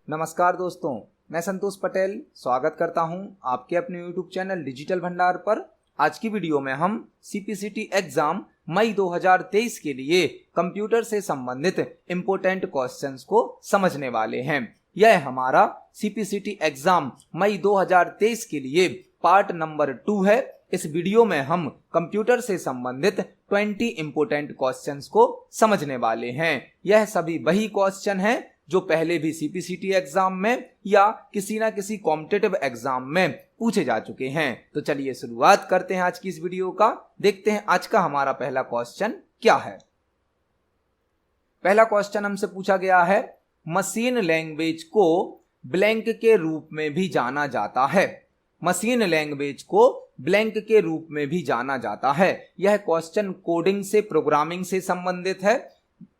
नमस्कार दोस्तों, मैं संतोष पटेल स्वागत करता हूं आपके अपने YouTube चैनल डिजिटल भंडार पर। आज की वीडियो में हम CPCT एग्जाम मई 2023 के लिए कंप्यूटर से संबंधित इम्पोर्टेंट क्वेश्चंस को समझने वाले हैं। यह हमारा CPCT एग्जाम मई 2023 के लिए पार्ट नंबर 2 है। इस वीडियो में हम कंप्यूटर से संबंधित 20 इम्पोर्टेंट क्वेश्चंस को समझने वाले हैं। यह सभी वही क्वेश्चन हैं जो पहले भी CPCT एग्जाम में या किसी ना किसी कॉम्पिटिटिव एग्जाम में पूछे जा चुके हैं। तो चलिए शुरुआत करते हैं आज की इस वीडियो का। देखते हैं आज का हमारा पहला क्वेश्चन क्या है। पहला क्वेश्चन हमसे पूछा गया है, मशीन लैंग्वेज को ब्लैंक के रूप में भी जाना जाता है। मशीन लैंग्वेज को ब्लैंक के रूप में भी जाना जाता है। यह क्वेश्चन कोडिंग से, प्रोग्रामिंग से संबंधित है।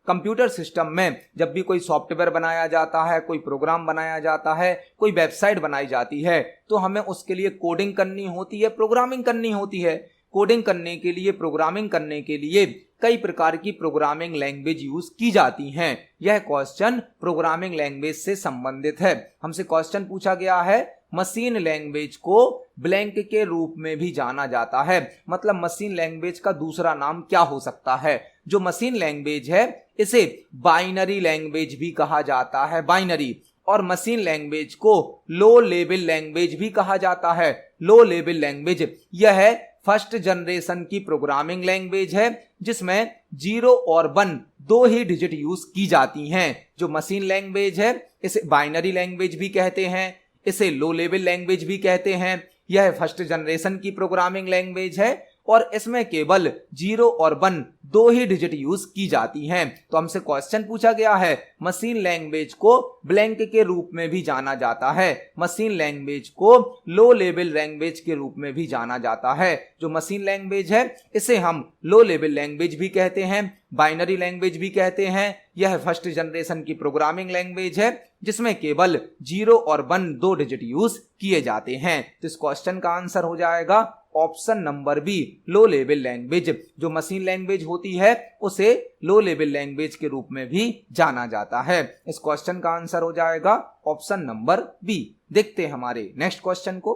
कंप्यूटर सिस्टम में जब भी कोई सॉफ्टवेयर बनाया जाता है, कोई प्रोग्राम बनाया जाता है, कोई वेबसाइट बनाई जाती है, तो हमें उसके लिए कोडिंग करनी होती है, प्रोग्रामिंग करनी होती है। कोडिंग करने के लिए, प्रोग्रामिंग करने के लिए कई प्रकार की प्रोग्रामिंग लैंग्वेज यूज की जाती हैं। यह क्वेश्चन प्रोग्रामिंग लैंग्वेज से संबंधित है। हमसे क्वेश्चन पूछा गया है, मशीन लैंग्वेज को ब्लैंक के रूप में भी जाना जाता है। मतलब मशीन लैंग्वेज का दूसरा नाम क्या हो सकता है? जो मशीन लैंग्वेज है इसे बाइनरी लैंग्वेज भी कहा जाता है, बाइनरी। और मशीन लैंग्वेज को लो लेवल लैंग्वेज भी कहा जाता है, लो लेवल लैंग्वेज। यह फर्स्ट जनरेशन की प्रोग्रामिंग लैंग्वेज है जिसमें 0 और 1 दो ही डिजिट यूज की जाती हैं। जो मशीन लैंग्वेज है इसे बाइनरी लैंग्वेज भी कहते हैं, इसे लो लेवल लैंग्वेज भी कहते हैं। यह फर्स्ट जनरेशन की प्रोग्रामिंग लैंग्वेज है और इसमें केवल 0 और 1 दो ही डिजिट यूज की जाती हैं। तो हमसे क्वेश्चन पूछा गया है, मशीन लैंग्वेज को ब्लैंक के रूप में भी जाना जाता है। मशीन लैंग्वेज को लो लेवल लैंग्वेज के रूप में भी जाना जाता है। जो मशीन लैंग्वेज है इसे हम लो लेवल लैंग्वेज भी कहते हैं, बाइनरी लैंग्वेज भी कहते हैं। यह फर्स्ट जनरेशन की प्रोग्रामिंग लैंग्वेज है जिसमें केवल 0 और 1 दो डिजिट यूज किए जाते हैं। तो इस क्वेश्चन का आंसर हो जाएगा option number B, low level language. जो मशीन लैंग्वेज होती है उसे लो लेवल लैंग्वेज के रूप में भी जाना जाता है। इस क्वेश्चन का आंसर हो जाएगा ऑप्शन नंबर बी। देखते हैं हमारे नेक्स्ट क्वेश्चन को।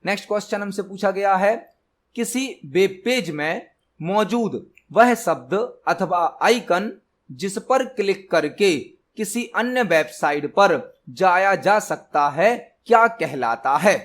नेक्स्ट क्वेश्चन हमसे पूछा गया है, किसी वेब पेज में मौजूद वह शब्द अथवा आइकन जिस पर क्लिक करके किसी अन्य वेबसाइट पर जाया जा सकता है क्या कहलाता है?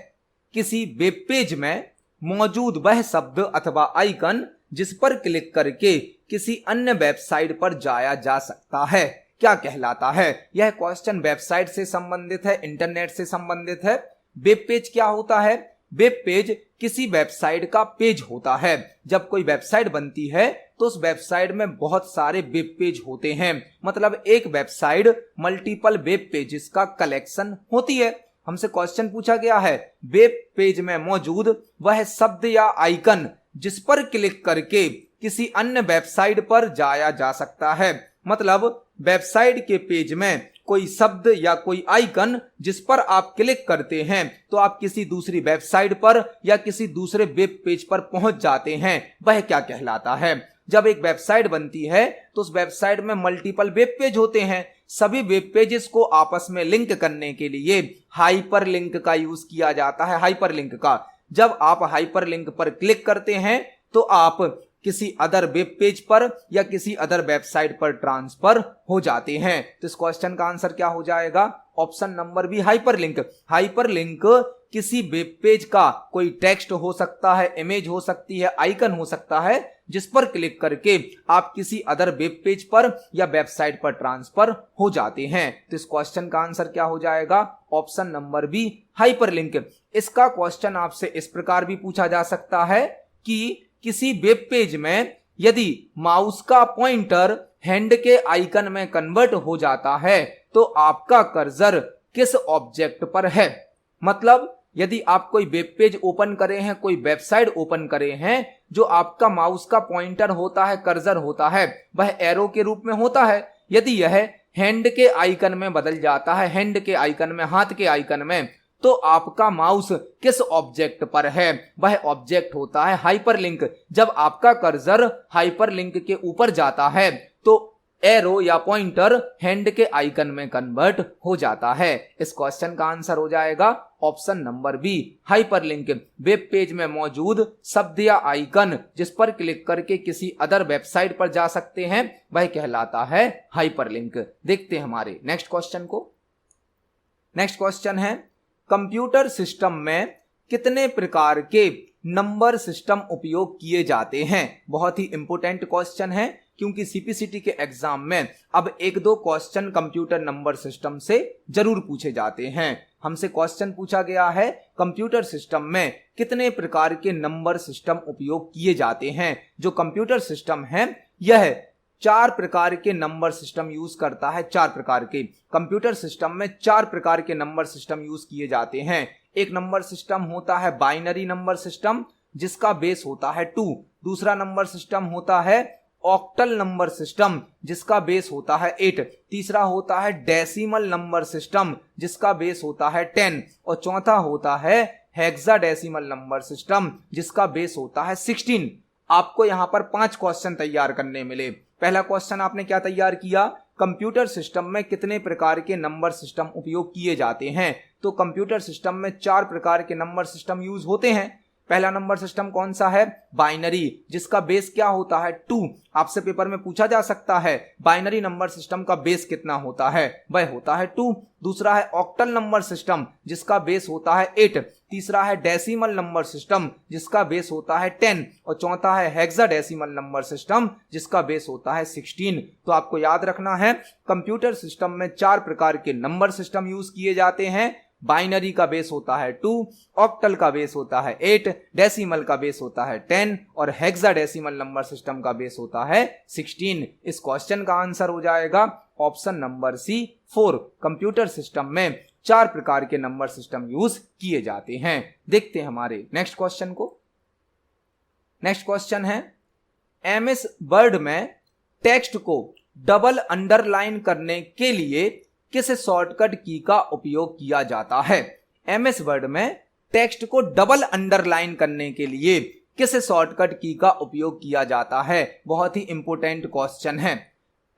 किसी वेब पेज में मौजूद वह शब्द अथवा आइकन जिस पर क्लिक करके किसी अन्य वेबसाइट पर जाया जा सकता है क्या कहलाता है? यह क्वेश्चन वेबसाइट से संबंधित है, इंटरनेट से संबंधित है। वेब पेज क्या होता है? वेब पेज किसी वेबसाइट का पेज होता है। जब कोई वेबसाइट बनती है तो उस वेबसाइट में बहुत सारे वेब पेज होते हैं। मतलब एक वेबसाइट मल्टीपल वेब पेजेस का कलेक्शन होती है। हमसे क्वेश्चन पूछा गया है, वेब पेज में मौजूद वह शब्द या आइकन जिस पर क्लिक करके किसी अन्य वेबसाइट पर जाया जा सकता है। मतलब वेबसाइट के पेज में कोई शब्द या कोई आइकन जिस पर आप क्लिक करते हैं तो आप किसी दूसरी वेबसाइट पर या किसी दूसरे वेब पेज पर पहुंच जाते हैं, वह क्या कहलाता है? जब एक वेबसाइट बनती है तो उस वेबसाइट में मल्टीपल वेब पेज होते हैं। सभी वेब पेजेस को आपस में लिंक करने के लिए हाइपरलिंक का यूज किया जाता है, हाइपरलिंक का। जब आप हाइपरलिंक पर क्लिक करते हैं तो आप किसी अदर वेब पेज पर या किसी अदर वेबसाइट पर ट्रांसफर हो जाते हैं। तो इस क्वेश्चन का आंसर क्या हो जाएगा? Option number B, hyperlink. Hyperlink किसी वेब पेज का कोई टेक्स्ट हो सकता है, इमेज हो सकती है, आइकन हो सकता है जिस पर क्लिक करके आप किसी अदर वेब पेज पर या वेबसाइट पर ट्रांसफर हो जाते हैं। तो इस क्वेश्चन का आंसर क्या हो जाएगा? Option number B, hyperlink. इसका क्वेश्चन आपसे इस प्रकार भी पूछा जा सकता है कि किसी वेब पेज में यदि माउस का पॉइंटर हैंड के आइकन में कन्वर्ट हो जाता है तो आपका कर्सर किस ऑब्जेक्ट पर है? मतलब यदि आप कोई वेब पेज ओपन करे हैं, कोई वेबसाइट ओपन करे हैं, जो आपका माउस का पॉइंटर होता है, कर्सर होता है, वह एरो के रूप में होता है। यदि यह हैंड के आइकन में बदल जाता है, हैंड के आइकन में, हाथ के आइकन में, तो आपका माउस किस ऑब्जेक्ट पर है? वह ऑब्जेक्ट होता है हाइपरलिंक। जब आपका कर्सर हाइपरलिंक के ऊपर जाता है तो एरो या पॉइंटर हैंड के आइकन में कन्वर्ट हो जाता है। इस क्वेश्चन का आंसर हो जाएगा option number B, hyperlink. Web page में मौजूद शब्द या आइकन जिस पर क्लिक करके किसी अदर वेबसाइट पर जा सकते हैं वह कहलाता है हाइपरलिंक। देखते हैं हमारे नेक्स्ट क्वेश्चन को। नेक्स्ट क्वेश्चन है, कंप्यूटर सिस्टम में कितने प्रकार के नंबर सिस्टम उपयोग किए जाते हैं। बहुत ही इंपोर्टेंट क्वेश्चन है क्योंकि सीपीसीटी के एग्जाम में अब एक दो क्वेश्चन कंप्यूटर नंबर सिस्टम से जरूर पूछे जाते हैं। हमसे क्वेश्चन पूछा गया है कंप्यूटर सिस्टम में कितने प्रकार के नंबर सिस्टम उपयोग किए जाते हैं। जो कंप्यूटर सिस्टम है यह 4 प्रकार के नंबर सिस्टम यूज करता है। 4 प्रकार के कंप्यूटर सिस्टम में 4 प्रकार के नंबर सिस्टम यूज किए जाते हैं। एक नंबर सिस्टम होता है बाइनरी नंबर सिस्टम जिसका बेस होता है 2। दूसरा नंबर सिस्टम होता है ऑक्टल नंबर सिस्टम जिसका बेस होता है 8। तीसरा होता है डेसिमल नंबर सिस्टम जिसका बेस होता है 10। और चौथा होता है हेक्साडेसिमल नंबर सिस्टम जिसका बेस होता है 16। आपको यहां पर 5 क्वेश्चन तैयार करने मिले। पहला क्वेश्चन आपने क्या तैयार किया, कंप्यूटर सिस्टम में कितने प्रकार के नंबर सिस्टम उपयोग किए जाते हैं। तो कंप्यूटर सिस्टम में 4 प्रकार के नंबर सिस्टम यूज होते हैं। पहला नंबर सिस्टम कौन सा है, बाइनरी, जिसका बेस क्या होता है 2। आपसे पेपर में पूछा जा सकता है बाइनरी नंबर सिस्टम का बेस कितना होता है, वह होता है 2। दूसरा है ऑक्टल नंबर सिस्टम जिसका बेस होता है 8। तीसरा है डेसिमल नंबर सिस्टम जिसका बेस होता है 10। और चौथा है हेक्साडेसिमल नंबर सिस्टम जिसका बेस होता है 16। तो आपको याद रखना है कंप्यूटर सिस्टम में 4 प्रकार के नंबर सिस्टम यूज किए जाते हैं। बाइनरी का बेस होता है 2, ऑक्टल का बेस होता है 8, डेसिमल का बेस होता है 10 और हेक्साडेसिमल नंबर सिस्टम का बेस होता है 16। इस क्वेश्चन का आंसर हो जाएगा option number C 4। Computer system में 4 प्रकार के नंबर सिस्टम यूज किए जाते हैं। देखते हैं हमारे नेक्स्ट क्वेश्चन को। नेक्स्ट क्वेश्चन है, एमएस वर्ड में टेक्स्ट को डबल अंडरलाइन करने के लिए किस शॉर्टकट की का उपयोग किया जाता है। एमएस वर्ड में टेक्स्ट को डबल अंडरलाइन करने के लिए किस शॉर्टकट की का उपयोग किया जाता है। बहुत ही इंपॉर्टेंट क्वेश्चन है।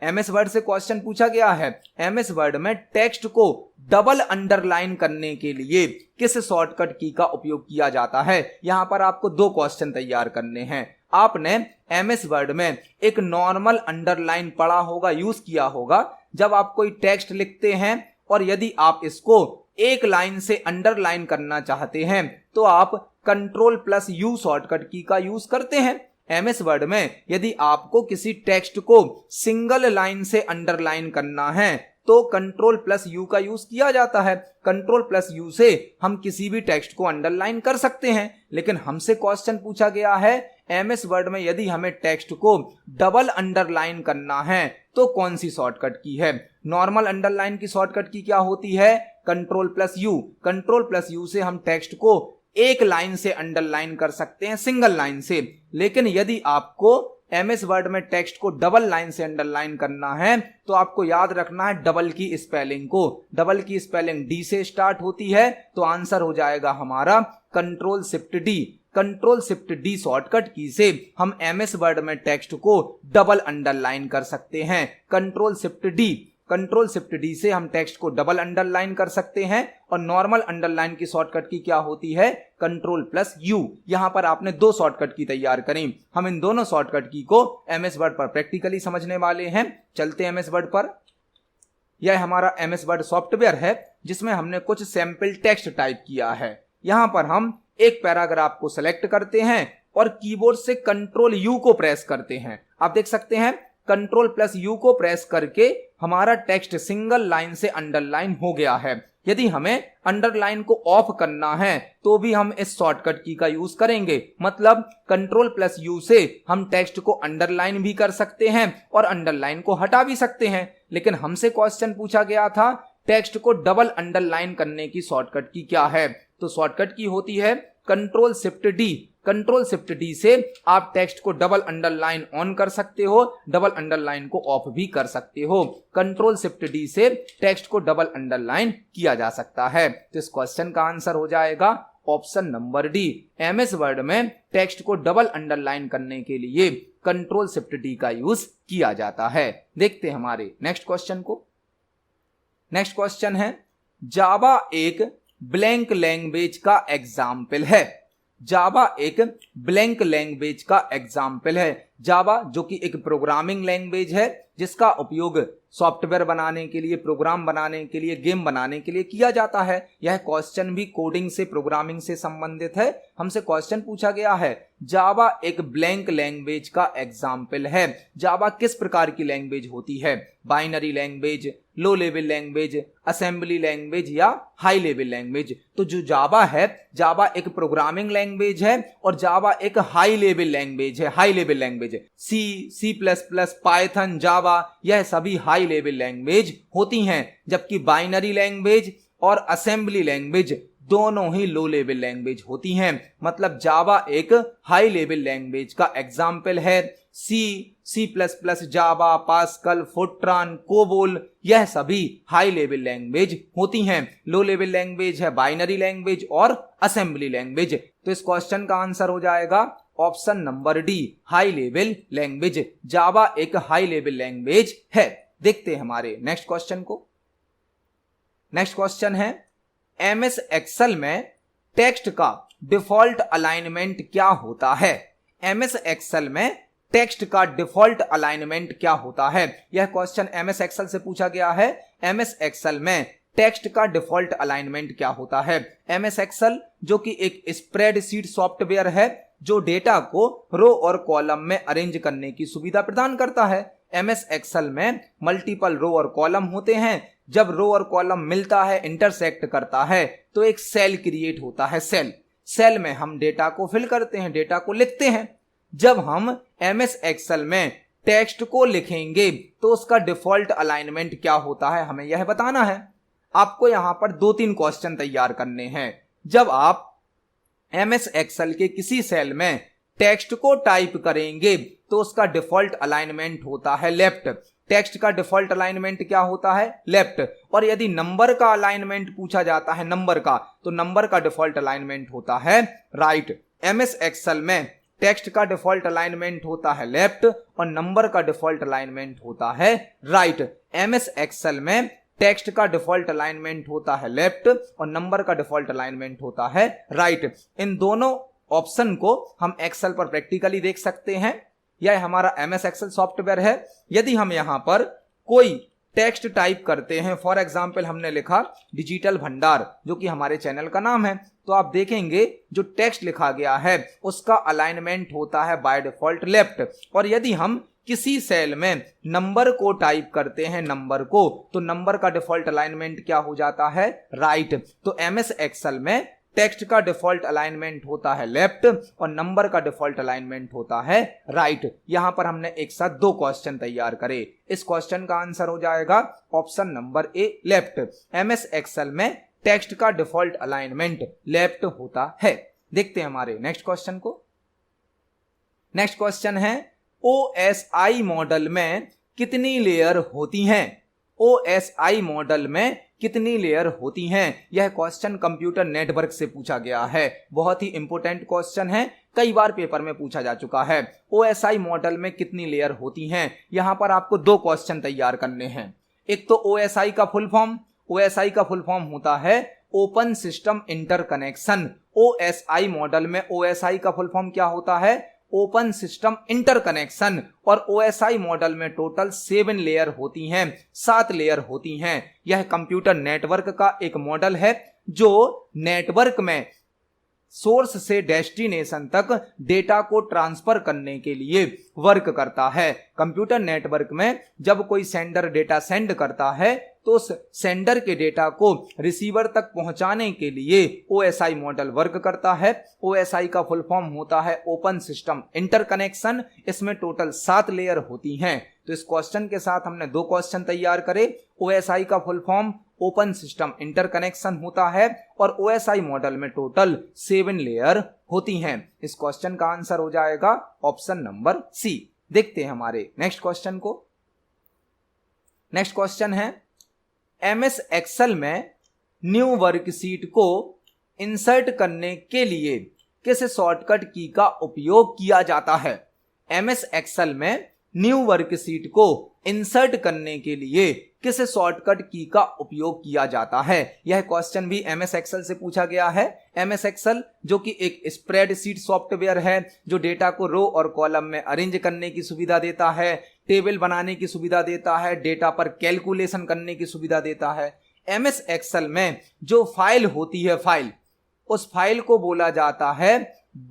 एमएस वर्ड से क्वेश्चन पूछा गया है, एमएस वर्ड में टेक्स्ट को डबल अंडरलाइन करने के लिए किस शॉर्टकट की का उपयोग किया जाता है। यहां पर आपको 2 क्वेश्चन तैयार करने हैं। आपने एमएस वर्ड में एक नॉर्मल अंडरलाइन पढ़ा होगा, यूज किया होगा। जब आप कोई टेक्स्ट लिखते हैं और यदि आप इसको एक लाइन से अंडरलाइन करना चाहते हैं तो आप Ctrl+U शॉर्टकट की का यूज करते हैं। एमएस वर्ड में यदि आपको किसी टेक्स्ट को सिंगल लाइन से अंडरलाइन करना है तो Ctrl+U का यूज किया जाता है। Ctrl+U से हम किसी भी टेक्स्ट को अंडरलाइन कर सकते हैं। लेकिन हमसे क्वेश्चन पूछा गया है एमएस वर्ड में यदि हमें टेक्स्ट को डबल अंडरलाइन करना है तो कौन सी शॉर्टकट की है। नॉर्मल अंडरलाइन की शॉर्टकट की क्या होती है, Ctrl+U। Ctrl+U से हम टेक्स्ट को एक लाइन से अंडरलाइन कर सकते हैं, सिंगल लाइन से। लेकिन यदि आपको एमएस वर्ड में टेक्स्ट को डबल लाइन से अंडरलाइन करना है तो आपको याद रखना है डबल की स्पेलिंग को। डबल की स्पेलिंग डी से स्टार्ट होती है। तो आंसर हो जाएगा हमारा Ctrl+Shift+D। Ctrl+Shift+D शॉर्टकट की से हम एमएस वर्ड में टेक्स्ट को डबल अंडरलाइन कर सकते हैं। Ctrl+Shift+D। Ctrl+Shift+D से हम टेक्स्ट को डबल अंडरलाइन कर सकते हैं। और नॉर्मल अंडरलाइन की शॉर्टकट की क्या होती है, Ctrl+U। यहां पर आपने 2 शॉर्टकट की तैयार करी। हम इन दोनों शॉर्टकट की को एमएस वर्ड पर प्रैक्टिकली समझने वाले हैं। चलते हैं एमएस वर्ड पर। यह हमारा एमएस वर्ड सॉफ्टवेयर है जिसमें हमने कुछ सैंपल टेक्स्ट टाइप किया है। यहां पर हम एक पैराग्राफ को सिलेक्ट करते हैं और कीबोर्ड से Ctrl+U को प्रेस करते हैं। आप देख सकते हैं Ctrl+U को प्रेस करके हमारा टेक्स्ट सिंगल लाइन से अंडरलाइन हो गया है। यदि हमें अंडरलाइन को ऑफ करना है तो भी हम इस शॉर्टकट की का यूज करेंगे। मतलब Ctrl+U से हम टेक्स्ट को अंडरलाइन भी कर सकते हैं और अंडरलाइन को हटा भी सकते हैं। लेकिन हमसे क्वेश्चन पूछा गया था टेक्स्ट को डबल अंडरलाइन करने की शॉर्टकट की क्या है। तो शॉर्टकट की होती है Ctrl+Shift+D। Ctrl+Shift+D से आप टेक्स्ट को डबल अंडरलाइन ऑन कर सकते हो, डबल अंडरलाइन को ऑफ भी कर सकते हो। Ctrl+Shift+D से टेक्स्ट को डबल अंडरलाइन किया जा सकता है। तो इस क्वेश्चन का आंसर हो जाएगा option number D. MS Word में टेक्स्ट को डबल अंडरलाइन करने के लिए कंट्रोल शिफ्ट डी का यूज किया जाता है। देखते हैं हमारे नेक्स्ट क्वेश्चन को। नेक्स्ट क्वेश्चन है, जावा एक ब्लैंक लैंग्वेज का एग्जाम्पल है। जावा एक ब्लैंक लैंग्वेज का एग्जाम्पल है। जावा जो कि एक प्रोग्रामिंग लैंग्वेज है जिसका उपयोग सॉफ्टवेयर बनाने के लिए, प्रोग्राम बनाने के लिए, गेम बनाने के लिए किया जाता है। यह क्वेश्चन भी कोडिंग से, प्रोग्रामिंग से संबंधित है। हमसे क्वेश्चन पूछा गया है, जावा एक ब्लैंक लैंग्वेज का एग्जाम्पल है। जावा किस प्रकार की लैंग्वेज होती है? बाइनरी लैंग्वेज, लो लेवल लैंग्वेज, असेंबली लैंग्वेज या हाई लेवल लैंग्वेज? तो जो जावा है, जावा एक प्रोग्रामिंग लैंग्वेज है और जावा एक हाई लेवल लैंग्वेज है। High level language C, C plus plus, Python, Java, यह सभी हाई लेवल लैंग्वेज होती हैं, जबकि बाइनरी लैंग्वेज और असेंबली लैंग्वेज दोनों ही लो लेवल लैंग्वेज होती हैं। मतलब जावा एक हाई लेवल लैंग्वेज का एग्जाम्पल है। C, C plus plus, Java, Pascal, Fortran, COBOL, यह सभी हाई लेवल लैंग्वेज होती हैं। लो लेवल लैंग्वेज है बाइनरी लैंग्वेज और असेंबली लैंग्वेज। तो इस क्वेश्चन का आंसर हो जाएगा option number D, high level language. Java एक हाई लेवल लैंग्वेज है। देखते हैं हमारे नेक्स्ट क्वेश्चन को। नेक्स्ट क्वेश्चन है, एमएस एक्सेल में टेक्स्ट का डिफॉल्ट अलाइनमेंट क्या होता है? एमएस एक्सेल में टेक्स्ट का डिफॉल्ट अलाइनमेंट क्या होता है? यह क्वेश्चन एमएस एक्सेल से पूछा गया है। एमएस एक्सेल में टेक्स्ट का डिफॉल्ट अलाइनमेंट क्या होता है? एमएस एक्सेल जो कि एक स्प्रेडशीट सॉफ्टवेयर है जो डेटा को रो और कॉलम में अरेंज करने की सुविधा प्रदान करता है। एमएस एक्सेल में मल्टीपल रो और कॉलम होते हैं। जब रो और कॉलम मिलता है, इंटरसेक्ट करता है, तो एक सेल क्रिएट होता है। सेल में हम डेटा को फिल करते हैं, डेटा को लिखते हैं। जब हम एमएस एक्सेल में टेक्स्ट को लिखेंगे तो उसका डिफॉल्ट अलाइनमेंट क्या होता है, हमें यह बताना है। आपको यहां पर 2-3 क्वेश्चन तैयार करने हैं। जब आप एमएस एक्सेल के किसी सेल में टेक्स्ट को टाइप करेंगे तो उसका डिफॉल्ट अलाइनमेंट होता है लेफ्ट। टेक्स्ट का डिफॉल्ट अलाइनमेंट क्या होता है? लेफ्ट। और यदि नंबर का अलाइनमेंट पूछा जाता है, नंबर का, तो नंबर का डिफॉल्ट अलाइनमेंट होता है राइट। एमएस एक्सेल में टेक्स्ट का डिफॉल्ट अलाइनमेंट होता है लेफ्ट और नंबर का डिफॉल्ट अलाइनमेंट होता है राइट। एमएस एक्सेल में टेक्स्ट का डिफॉल्ट अलाइनमेंट होता है लेफ्ट और नंबर का डिफॉल्ट अलाइनमेंट होता है राइट। इन दोनों ऑप्शन को हम एक्सेल पर प्रैक्टिकली देख सकते हैं। यह हमारा एमएस एक्सेल सॉफ्टवेयर है। यदि हम यहां पर कोई टेक्स्ट टाइप करते हैं, फॉर एग्जांपल हमने लिखा डिजिटल भंडार, जो कि हमारे चैनल का नाम है, तो आप देखेंगे जो टेक्स्ट लिखा गया है उसका अलाइनमेंट होता है बाय डिफॉल्ट लेफ्ट। और यदि हम किसी सेल में नंबर को टाइप करते हैं, नंबर को, तो नंबर का डिफॉल्ट अलाइनमेंट क्या हो जाता है? राइट। तो एमएस एक्सेल में टेक्स्ट का डिफॉल्ट अलाइनमेंट होता है लेफ्ट और नंबर का डिफॉल्ट अलाइनमेंट होता है राइट। यहां पर हमने एक साथ 2 क्वेश्चन तैयार करे। इस क्वेश्चन का आंसर हो जाएगा option number A, left. MS Excel में टेक्स्ट का डिफॉल्ट अलाइनमेंट लेफ्ट होता है। देखते हैं हमारे नेक्स्ट क्वेश्चन को। नेक्स्ट क्वेश्चन है, ओएसआई मॉडल में कितनी लेयर होती हैं? ओएसआई मॉडल में कितनी लेयर होती हैं? यह क्वेश्चन कंप्यूटर नेटवर्क से पूछा गया है। बहुत ही इंपॉर्टेंट क्वेश्चन है, कई बार पेपर में पूछा जा चुका है। ओएसआई मॉडल में कितनी लेयर होती हैं? यहां पर आपको 2 क्वेश्चन तैयार करने हैं। एक तो ओएसआई का फुल फॉर्म, ओएसआई का फुल फॉर्म होता है open system interconnection. OSI model में ओएसआई का फुल फॉर्म क्या होता है? Open system interconnection. और ओएसआई मॉडल में टोटल 7 लेयर होती हैं, 7 लेयर होती हैं। यह कंप्यूटर नेटवर्क का एक मॉडल है जो नेटवर्क में सोर्स से डेस्टिनेशन तक डेटा को ट्रांसफर करने के लिए वर्क करता है। कंप्यूटर नेटवर्क में जब कोई सेंडर डेटा सेंड करता है तो उस सेंडर के डेटा को रिसीवर तक पहुंचाने के लिए ओएसआई मॉडल वर्क करता है। ओएसआई का फुल फॉर्म होता है ओपन सिस्टम इंटरकनेक्शन। इसमें टोटल 7 लेयर होती हैं। तो इस क्वेश्चन के साथ हमने 2 क्वेश्चन तैयार करे। ओएसआई का full form open system interconnection होता है और ओएसआई मॉडल में टोटल 7 लेयर होती हैं। इस क्वेश्चन का आंसर हो जाएगा ऑप्शन नंबर सी। देखते हैं हमारे नेक्स्ट क्वेश्चन को। नेक्स्ट क्वेश्चन है, एमएस एक्सेल में न्यू वर्कशीट को इंसर्ट करने के लिए किस शॉर्टकट की का उपयोग किया जाता है? एमएस एक्सेल में न्यू वर्कशीट को इंसर्ट करने के लिए किस शॉर्टकट की का उपयोग किया जाता है। यह क्वेश्चन भी एमएस एक्सेल से पूछा गया है। एमएस एक्सेल जो कि एक स्प्रेडशीट सॉफ्टवेयर है जो डेटा को रो और कॉलम में अरेंज करने की सुविधा देता है, टेबल बनाने की सुविधा देता है, डेटा पर कैलकुलेशन करने की सुविधा देता है। एमएस एक्सेल में जो फाइल होती है उस फाइल को बोला जाता है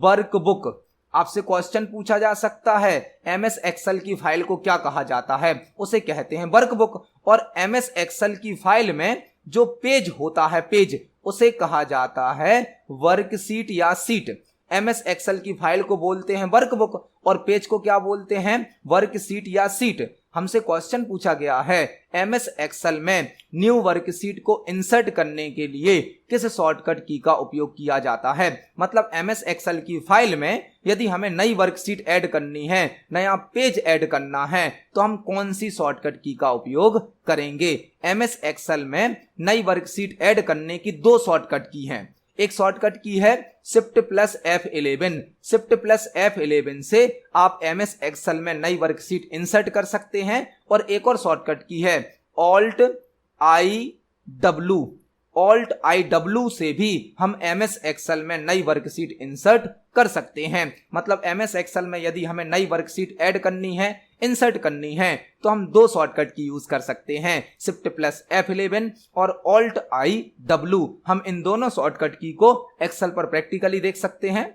वर्कबुक। आपसे क्वेश्चन पूछा जा सकता है एमएस एक्सेल की फाइल को क्या कहा जाता है, उसे कहते हैं वर्कबुक। और एमएस एक्सेल की फाइल में जो पेज होता है उसे कहा जाता है वर्कशीट या सीट। एमएस एक्सेल की फाइल को बोलते हैं वर्कबुक और पेज को क्या बोलते हैं, वर्कशीट या सीट। हमसे क्वेश्चन पूछा गया है एमएस एक्सेल में न्यू वर्कशीट को इंसर्ट करने के लिए किस शॉर्टकट की का उपयोग किया जाता है। मतलब एमएस एक्सेल की फाइल में यदि हमें नई वर्कशीट ऐड करनी है, नया पेज ऐड करना है, तो हम कौन सी शॉर्टकट की का उपयोग करेंगे। एमएस एक्सेल में नई वर्कशीट ऐड करने की दो शॉर्टकट की हैं। एक शॉर्टकट की है shift plus F11। Shift plus F11 से आप एमएस एक्सेल में नई वर्कशीट इंसर्ट कर सकते हैं। और एक और शॉर्टकट की है ऑल्ट आई डब्ल्यू से भी हम एमएस एक्सेल में नई वर्कशीट इंसर्ट कर सकते हैं। मतलब एमएस एक्सेल में यदि हमें नई वर्कशीट ऐड करनी है, इंसर्ट करनी है, तो हम दो शॉर्टकट की यूज कर सकते हैं, शिफ्ट प्लस F11 और ऑल्ट आई डब्ल्यू। हम इन दोनों शॉर्टकट की को एक्सेल पर प्रैक्टिकली देख सकते हैं।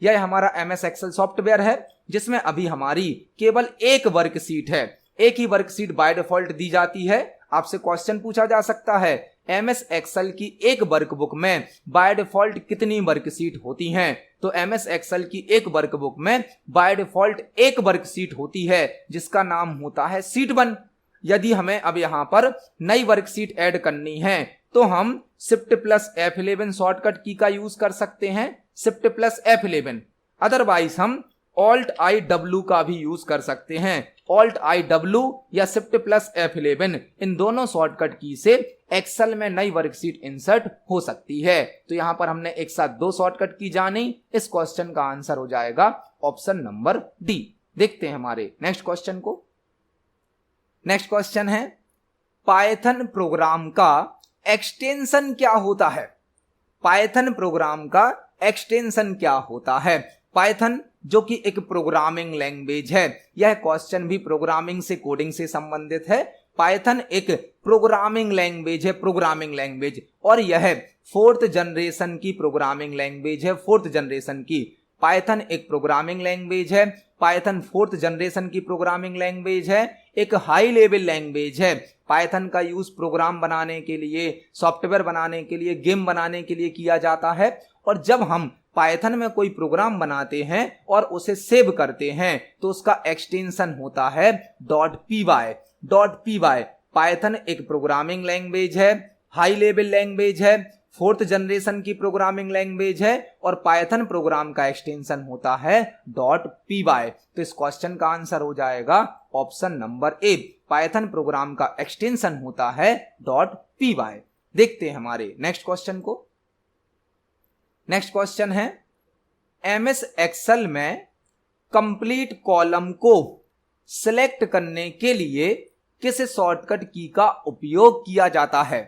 यह हमारा एमएस एक्सेल सॉफ्टवेयर है जिसमें अभी हमारी केवल एक वर्कशीट है, एक ही वर्कशीट बाय डिफॉल्ट दी जाती है। आपसे क्वेश्चन पूछा जा सकता है एमएस एक्सेल की एक वर्कबुक में बाय डिफॉल्ट कितनी वर्कशीट होती हैं। तो एमएस एक्सेल की एक वर्कबुक में बाय डिफॉल्ट एक वर्कशीट होती है जिसका नाम होता है शीट 1। यदि हमें अब यहां पर नई वर्कशीट ऐड करनी है तो हम शिफ्ट प्लस F11 शॉर्टकट की का यूज कर सकते हैं, शिफ्ट प्लस F11। अदरवाइज हम ऑल्ट आई डब्ल्यू का भी यूज कर सकते हैं। ऑल्ट आई डब्ल्यू या शिफ्ट प्लस F11 इन दोनों शॉर्टकट की से एक्सेल में नई वर्कशीट इंसर्ट हो सकती है। तो यहां पर हमने एक साथ दो शॉर्टकट की जानी। इस क्वेश्चन का आंसर हो जाएगा ऑप्शन नंबर डी। देखते हैं हमारे नेक्स्ट क्वेश्चन को। नेक्स्ट क्वेश्चन है पाइथन प्रोग्राम का एक्सटेंशन क्या होता है। पाइथन प्रोग्राम का एक्सटेंशन क्या होता है। पाइथन जो कि एक प्रोग्रामिंग लैंग्वेज है, यह क्वेश्चन भी प्रोग्रामिंग से कोडिंग से संबंधित है। पाइथन एक प्रोग्रामिंग लैंग्वेज है, प्रोग्रामिंग लैंग्वेज, और यह 4th जनरेशन की प्रोग्रामिंग लैंग्वेज है, 4th जनरेशन की। पाइथन एक प्रोग्रामिंग लैंग्वेज है, पाइथन 4th जनरेशन की प्रोग्रामिंग लैंग्वेज है, एक हाई लेवल लैंग्वेज है। पाइथन का यूज प्रोग्राम बनाने के लिए, सॉफ्टवेयर बनाने के लिए, गेम बनाने के लिए किया जाता है। और जब हम पाइथन में कोई प्रोग्राम बनाते हैं और उसे सेव करते हैं तो उसका एक्सटेंशन होता है .py। पाइथन एक प्रोग्रामिंग लैंग्वेज है, हाई लेवल लैंग्वेज है, 4th जनरेशन की प्रोग्रामिंग लैंग्वेज है, और पाइथन प्रोग्राम का एक्सटेंशन होता है .py। तो इस क्वेश्चन का आंसर हो जाएगा ऑप्शन नंबर ए। पाइथन प्रोग्राम का एक्सटेंशन होता है .py। देखते हैं हमारे नेक्स्ट क्वेश्चन को। नेक्स्ट क्वेश्चन है एमएस एक्सेल में कंप्लीट कॉलम को सिलेक्ट करने के लिए किस शॉर्टकट की का उपयोग किया जाता है।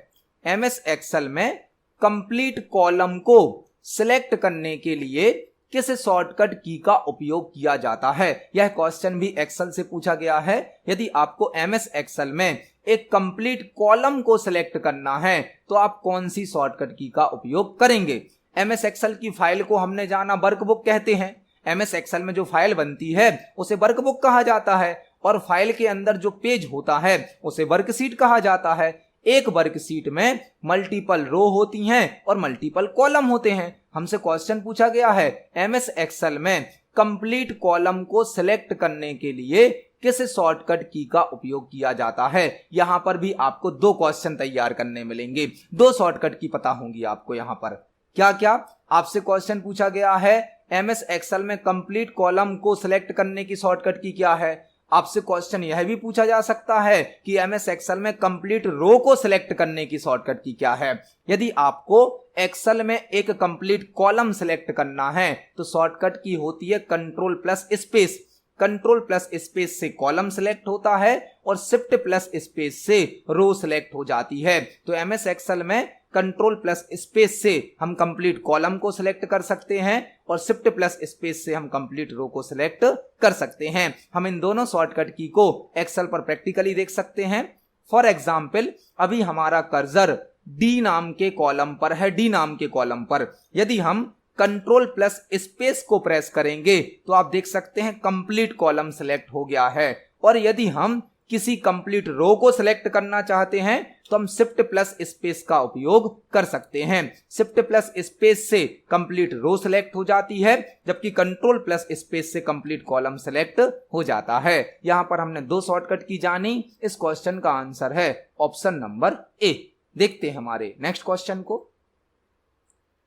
एमएस एक्सेल में कंप्लीट कॉलम को सिलेक्ट करने के लिए किस शॉर्टकट की का उपयोग किया जाता है। यह क्वेश्चन भी एक्सेल से पूछा गया है। यदि आपको एमएस एक्सेल में एक कंप्लीट कॉलम को सिलेक्ट करना है तो आप कौन सी शॉर्टकट की का उपयोग करेंगे। एमएस एक्सेल की फाइल को हमने जाना वर्कबुक कहते हैं। एमएस एक्सेल में जो फाइल बनती है उसे वर्कबुक कहा जाता है, और फाइल के अंदर जो पेज होता है उसे वर्कशीट कहा जाता है। एक वर्कशीट में मल्टीपल रो होती हैं और मल्टीपल कॉलम होते हैं। हमसे क्वेश्चन पूछा गया है एमएस एक्सेल में कंप्लीट कॉलम को सिलेक्ट करने के लिए किस शॉर्टकट की का उपयोग किया जाता है। यहां पर भी आपको दो क्वेश्चन तैयार करने मिलेंगे, दो शॉर्टकट की पता होंगी आपको। यहां पर क्या क्या आपसे क्वेश्चन पूछा गया है एमएस एक्सेल में कंप्लीट कॉलम को सिलेक्ट करने की शॉर्टकट की क्या है। आपसे क्वेश्चन यह भी पूछा जा सकता है कि एमएस एक्सेल में कंप्लीट रो को सिलेक्ट करने की शॉर्टकट की क्या है। यदि आपको एक्सेल में एक कंप्लीट कॉलम सिलेक्ट करना है तो शॉर्टकट की होती है control plus space. Control plus space से कॉलम सिलेक्ट होता है और शिफ्ट प्लस स्पेस से रो सिलेक्ट हो जाती है। तो एमएस एक्सेल में कंट्रोल प्लस स्पेस से हम कंप्लीट कॉलम को सिलेक्ट कर सकते हैं और शिफ्ट प्लस स्पेस से हम कंप्लीट रो को सिलेक्ट कर सकते हैं। हम इन दोनों शॉर्टकट की को एक्सेल पर प्रैक्टिकली देख सकते हैं। फॉर एग्जाम्पल, अभी हमारा कर्सर डी नाम के कॉलम पर है, डी नाम के कॉलम पर यदि हम कंट्रोल प्लस स्पेस को प्रेस करेंगे तो आप देख सकते हैं कंप्लीट कॉलम सिलेक्ट हो गया है। और यदि हम किसी कंप्लीट रो को सिलेक्ट करना चाहते हैं तो हम शिफ्ट प्लस स्पेस का उपयोग कर सकते हैं। शिफ्ट प्लस स्पेस से कंप्लीट रो सिलेक्ट हो जाती है, जबकि कंट्रोल प्लस स्पेस से कंप्लीट कॉलम सिलेक्ट हो जाता है। यहां पर हमने दो शॉर्टकट की जानी। इस क्वेश्चन का आंसर है ऑप्शन नंबर ए। देखते हैं हमारे नेक्स्ट क्वेश्चन को।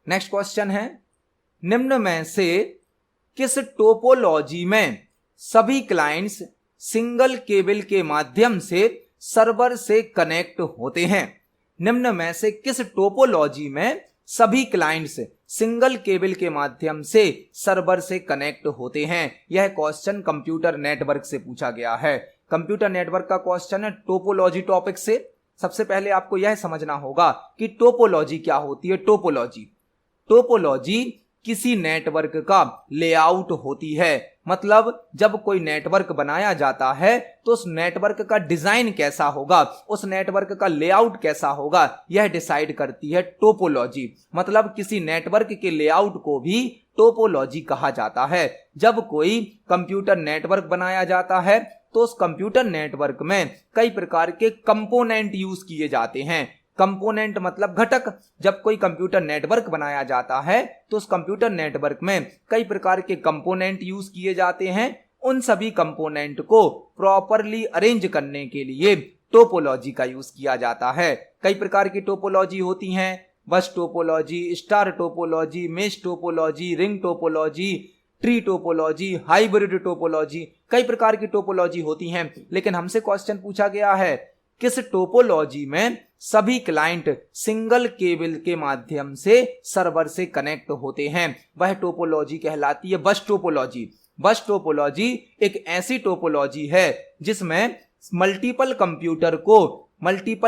नेक्स्ट क्वेश्चन है, निम्न में से किस टोपोलॉजी में सभी क्लाइंट्स सिंगल केबल के माध्यम से सर्वर से कनेक्ट होते हैं? निम्न में से किस टोपोलॉजी में सभी क्लाइंट्स सिंगल केबल के माध्यम से सर्वर से कनेक्ट होते हैं? यह क्वेश्चन कंप्यूटर नेटवर्क से पूछा गया है। कंप्यूटर नेटवर्क का क्वेश्चन है टोपोलॉजी टॉपिक से। सबसे पहले आपको यह समझना होगा कि टोपोलॉजी क्या होती है। टोपोलॉजी किसी नेटवर्क का लेआउट होती है। मतलब जब कोई नेटवर्क बनाया जाता है तो उस नेटवर्क का डिजाइन कैसा होगा, उस नेटवर्क का लेआउट कैसा होगा, यह डिसाइड करती है टोपोलॉजी। मतलब किसी नेटवर्क के लेआउट को भी टोपोलॉजी कहा जाता है। जब कोई कंप्यूटर नेटवर्क बनाया जाता है तो उस कंप्यूटर नेटवर्क में कई प्रकार के कंपोनेंट यूज किए जाते हैं। कंपोनेंट मतलब घटक। जब कोई कंप्यूटर नेटवर्क बनाया जाता है तो उस कंप्यूटर नेटवर्क में कई प्रकार के कंपोनेंट यूज किए जाते हैं। उन सभी कंपोनेंट को प्रॉपरली अरेंज करने के लिए टोपोलॉजी का यूज किया जाता है। कई प्रकार की टोपोलॉजी होती हैं, बस topology, star topology, mesh topology, ring topology, tree topology, hybrid topology. कई प्रकार की टोपोलॉजी होती हैं। लेकिन हमसे क्वेश्चन पूछा गया है किस टोपोलॉजी में सभी क्लाइंट सिंगल केबल के माध्यम से सर्वर से कनेक्ट होते हैं? वह टोपोलॉजी कहलाती है बस टोपोलॉजी। बस टोपोलॉजी एक ऐसी टोपोलॉजी है जिसमें मल्टीपल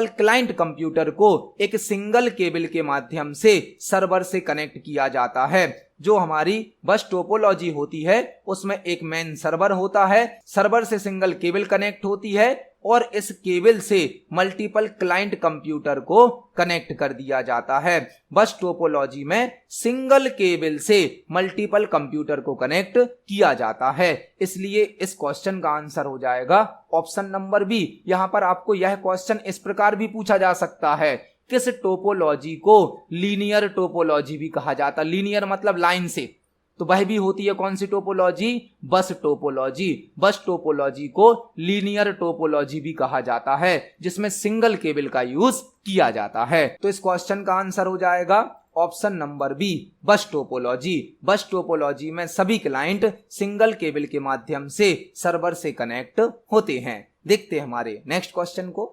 क्लाइंट कंप्यूटर को एक सिंगल केबल के माध्यम से सर्वर से कनेक्ट किया जाता है। जो हमारी बस टोपोलॉजी होती है उसमें एक मेन सर्वर होता है, सर्वर से सिंगल केबल कनेक्ट होती है और इस केबल से मल्टीपल क्लाइंट कंप्यूटर को कनेक्ट कर दिया जाता है। बस टोपोलॉजी में सिंगल केबल से मल्टीपल कंप्यूटर को कनेक्ट किया जाता है। इसलिए इस क्वेश्चन का आंसर हो जाएगा ऑप्शन नंबर बी। यहां पर आपको यह क्वेश्चन इस प्रकार भी पूछा जा सकता है, किस टोपोलॉजी को लीनियर टोपोलॉजी भी कहा जाता है? लीनियर मतलब लाइन से, तो वह भी होती है कौन सी topology? Bus topology. Bus topology को लीनियर टोपोलॉजी भी कहा जाता है, जिसमें सिंगल केबल का यूज किया जाता है। तो इस क्वेश्चन का आंसर हो जाएगा option number B, bus topology. Bus topology में सभी क्लाइंट सिंगल केबल के माध्यम से सर्वर से कनेक्ट होते हैं। देखते हैं हमारे नेक्स्ट क्वेश्चन को।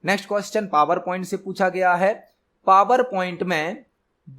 नेक्स्ट क्वेश्चन पावर पॉइंट से पूछा गया है। पावर पॉइंट में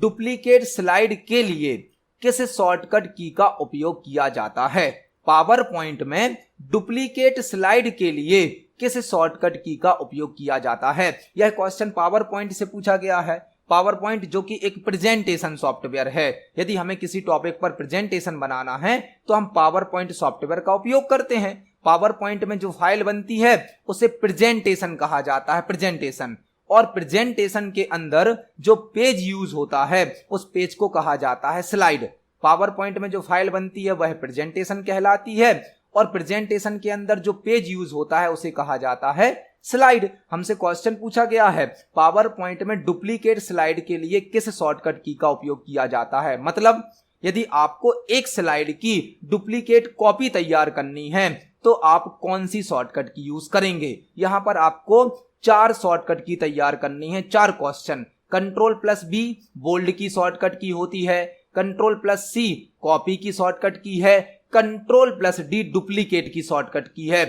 डुप्लीकेट स्लाइड के लिए किस शॉर्टकट की का उपयोग किया जाता है? पावर पॉइंट में डुप्लीकेट स्लाइड के लिए किस शॉर्टकट की का उपयोग किया जाता है? यह क्वेश्चन पावर पॉइंट से पूछा गया है। पावर पॉइंट जो कि एक प्रेजेंटेशन सॉफ्टवेयर है। यदि हमें किसी टॉपिक पर प्रेजेंटेशन बनाना है तो हम पावर पॉइंट सॉफ्टवेयर का उपयोग करते हैं। पावर पॉइंट में जो फाइल बनती है उसे प्रेजेंटेशन कहा जाता है, प्रेजेंटेशन। और प्रेजेंटेशन के अंदर जो पेज यूज होता है उस पेज को कहा जाता है स्लाइड। पावर पॉइंट में जो फाइल बनती है वह प्रेजेंटेशन कहलाती है और प्रेजेंटेशन के अंदर जो पेज यूज होता है उसे कहा जाता है स्लाइड। हमसे क्वेश्चन पूछा गया है पावर पॉइंट में डुप्लीकेट स्लाइड के लिए किस शॉर्टकट की का उपयोग किया जाता है? मतलब यदि आपको एक स्लाइड की डुप्लीकेट कॉपी तैयार करनी है तो आप कौन सी शॉर्टकट की यूज करेंगे? यहां पर आपको 4 शॉर्टकट की तैयार करनी है, 4 question. Control plus B bold की शॉर्टकट की होती है, कंट्रोल प्लस सी कॉपी की शॉर्टकट की है, कंट्रोल प्लस डी डुप्लीकेट की शॉर्टकट की है।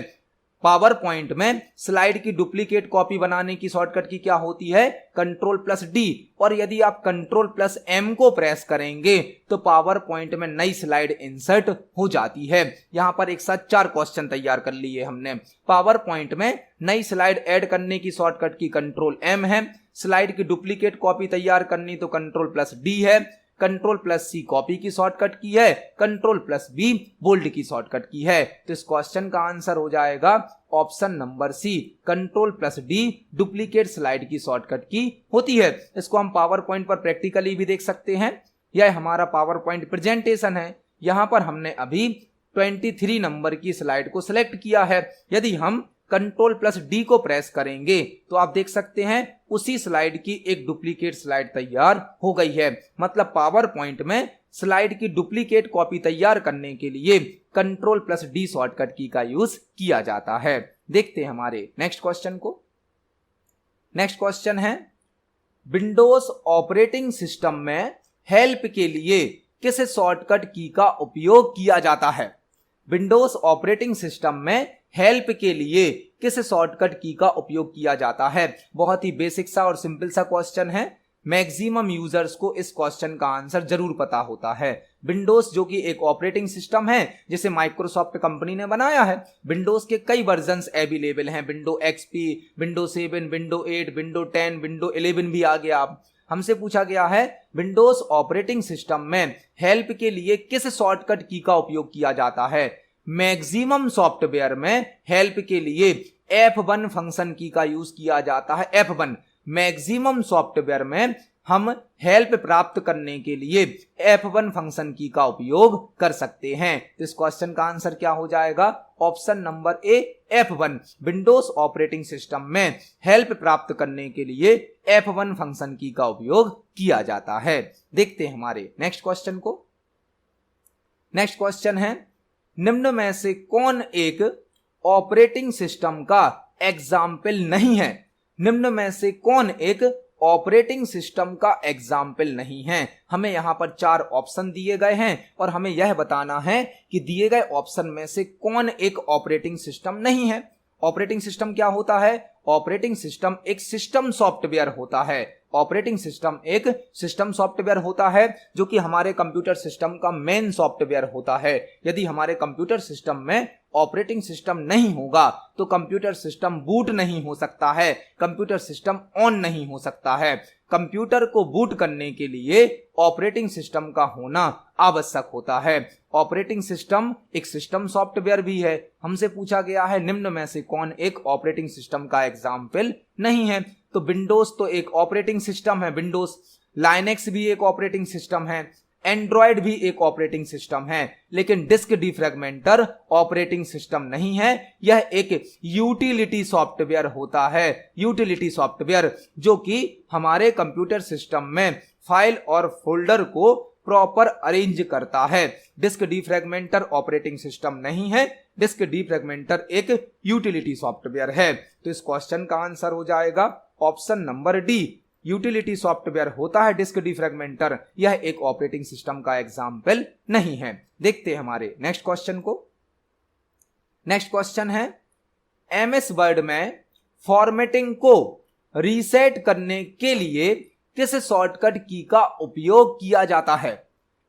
पावर पॉइंट में स्लाइड की डुप्लीकेट कॉपी बनाने की शॉर्टकट की क्या होती है, कंट्रोल प्लस डी। और यदि आप कंट्रोल प्लस एम को प्रेस करेंगे तो पावर पॉइंट में नई स्लाइड इंसर्ट हो जाती है। यहां पर एक साथ 4 क्वेश्चन तैयार कर लिए हमने। पावर पॉइंट में नई स्लाइड ऐड करने की शॉर्टकट की कंट्रोल एम है, स्लाइड की डुप्लीकेट कॉपी तैयार करनी तो कंट्रोल प्लस डी है, कंट्रोल प्लस सी कॉपी की शॉर्टकट की है, कंट्रोल प्लस बी बोल्ड की शॉर्टकट की है। तो इस क्वेश्चन का आंसर हो जाएगा option number C, control plus D duplicate slide की शॉर्टकट की होती है। इसको हम पावर पॉइंट पर प्रैक्टिकली भी देख सकते हैं। यह हमारा पावर पॉइंट प्रेजेंटेशन है। यहां पर हमने अभी 23 नंबर की स्लाइड को सिलेक्ट किया है। यदि हम कंट्रोल प्लस डी को प्रेस करेंगे तो आप देख सकते हैं उसी स्लाइड की एक डुप्लीकेट स्लाइड तैयार हो गई है। मतलब पावर पॉइंट में स्लाइड की डुप्लीकेट कॉपी तैयार करने के लिए कंट्रोल प्लस डी शॉर्टकट की का यूज किया जाता है। देखते हैं हमारे नेक्स्ट क्वेश्चन को। नेक्स्ट क्वेश्चन है, विंडोज ऑपरेटिंग सिस्टम में हेल्प के लिए किस शॉर्टकट की का उपयोग किया जाता है। विंडोज ऑपरेटिंग सिस्टम में हेल्प के लिए किस शॉर्टकट की का उपयोग किया जाता है। बहुत ही बेसिक सा और सिंपल सा क्वेश्चन है। मैक्सिमम यूजर्स को इस क्वेश्चन का आंसर जरूर पता होता है। विंडोज जो कि एक ऑपरेटिंग सिस्टम है जिसे माइक्रोसॉफ्ट कंपनी ने बनाया है। विंडोज के कई वर्जन्स अवेलेबल हैं, window XP, window 7, window 8, window 10, window 11 भी आ गया। अब हमसे पूछा गया है विंडोज ऑपरेटिंग सिस्टम में हेल्प के लिए किस शॉर्टकट की का उपयोग किया जाता है। मैक्सिमम सॉफ्टवेयर में हेल्प के लिए F1 फंक्शन की का यूज किया जाता है। F1 मैक्सिमम सॉफ्टवेयर में हम हेल्प प्राप्त करने के लिए F1 फंक्शन की का उपयोग कर सकते हैं। तो इस क्वेश्चन का आंसर क्या हो जाएगा, ऑप्शन नंबर ए F1। विंडोज ऑपरेटिंग सिस्टम में हेल्प प्राप्त करने के लिए F1 फंक्शन की का उपयोग किया जाता है। देखते हैं हमारे नेक्स्ट क्वेश्चन को। नेक्स्ट क्वेश्चन है, निम्न में से कौन एक ऑपरेटिंग सिस्टम का एग्जाम्पल नहीं है। निम्न में से कौन एक ऑपरेटिंग सिस्टम का एग्जाम्पल नहीं है। हमें यहां पर 4 ऑप्शन दिए गए हैं और हमें यह बताना है कि दिए गए ऑप्शन में से कौन एक ऑपरेटिंग सिस्टम नहीं है। ऑपरेटिंग सिस्टम क्या होता है? ऑपरेटिंग सिस्टम एक सिस्टम सॉफ्टवेयर होता है। ऑपरेटिंग सिस्टम एक सिस्टम सॉफ्टवेयर होता है जो कि हमारे कंप्यूटर सिस्टम का मेन सॉफ्टवेयर होता है। यदि हमारे कंप्यूटर सिस्टम में ऑपरेटिंग सिस्टम नहीं होगा तो कंप्यूटर सिस्टम बूट नहीं हो सकता है, कंप्यूटर सिस्टम ऑन नहीं हो सकता है। कंप्यूटर को बूट करने के लिए ऑपरेटिंग सिस्टम का होना आवश्यक होता है। ऑपरेटिंग सिस्टम एक सिस्टम सॉफ्टवेयर भी है। हमसे पूछा गया है निम्न में से कौन एक ऑपरेटिंग सिस्टम का एग्जाम्पल नहीं है। तो विंडोज तो एक ऑपरेटिंग सिस्टम है, विंडोज। लाइनेक्स भी एक ऑपरेटिंग सिस्टम है, एंड्रॉयड भी एक ऑपरेटिंग सिस्टम है, लेकिन डिस्क डिफ्रैगमेंटर ऑपरेटिंग सिस्टम नहीं है। यह एक यूटिलिटी सॉफ्टवेयर होता है। यूटिलिटी सॉफ्टवेयर जो कि हमारे कंप्यूटर सिस्टम में फाइल और फोल्डर को प्रॉपर अरेंज करता है। डिस्क डिफ्रैगमेंटर ऑपरेटिंग सिस्टम नहीं है, डिस्क डिफ्रैगमेंटर एक यूटिलिटी सॉफ्टवेयर है। तो इस क्वेश्चन का आंसर हो जाएगा option number D. Utility software होता है डिस्क डिफ्रैगमेंटर, यह एक ऑपरेटिंग सिस्टम का एग्जाम्पल नहीं है। देखते हैं हमारे नेक्स्ट क्वेश्चन को। नेक्स्ट क्वेश्चन है, एमएस वर्ड में फॉर्मेटिंग को रीसेट करने के लिए किस शॉर्टकट की का उपयोग किया जाता है।